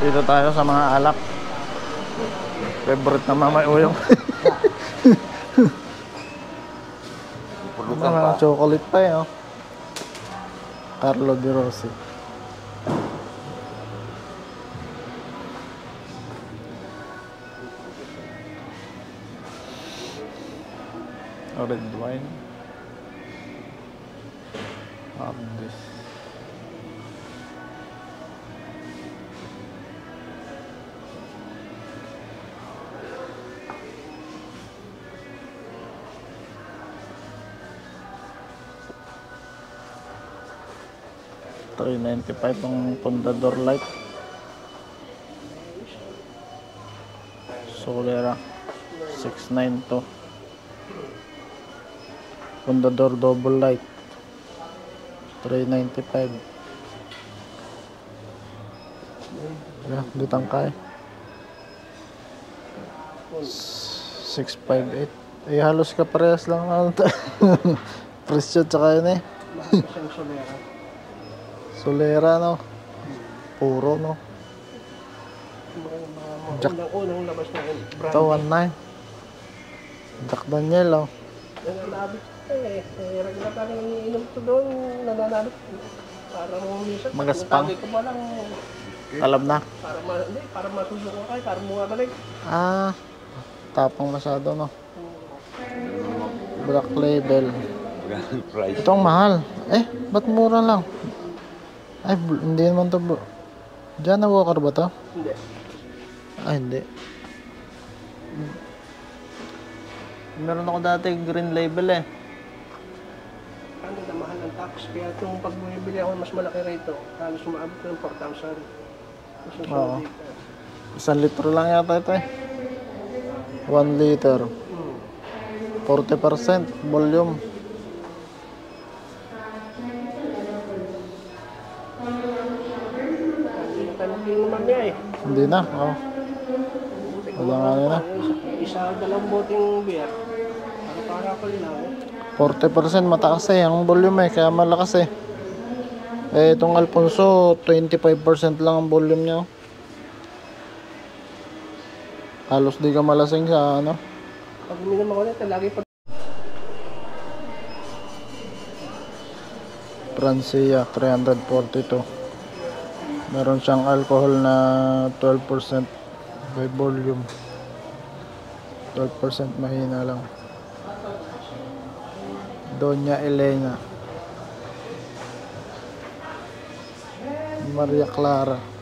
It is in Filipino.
Dito tayo sa mga alak. Favorite na Mama Uyong. Mga chocolate pa eh, oh. Carlo Di Rossi. Red wine. This. $3.95 ang Pondador Light. Solera $6.92. Pondador Double Light $3.95. Ditangkay $6.58. Eh halos ka parehas lang ano. Presyo tsaka yun eh. Solera no. Puro no. Unang labas na yung brand. Ito 1.9. Jack Daniel oh. Nananabit eh. Regular ka lang iniinom ito doon. Nananabit. Para minsan. Magaspang. Tagay ko pa lang. Alam na. Para masusunod ko kayo. Para bumabalik. Ah. Tapang masyado no. Black Label. Itong mahal. Eh, ba't mura lang? Ay, hindi naman to bro. Diyan Walker ba to? Hindi. Ay, hindi. Meron ako dati Green Label eh. Ano na mahal ng tax. Kaya itong pag bumibili ako mas malaki rito. Halos umaabot ko ng 4,000. Oo. 1 litro lang yata ito eh. 1 liter. 40% volume. Hindi na, oh. Wala nga na. Isa dalawang boteng beer. Para pa lang. 40% mataas eh, ang volume eh, kaya malakas eh. Eh, itong Alfonso, 25% lang ang volume niya. Halos di ka malasing sa ano. Pag uminom ako nito, lagi pag... Francia, 342. Meron siyang alcohol na 12% by volume. 12% mahina lang. Doña Elena, Maria Clara.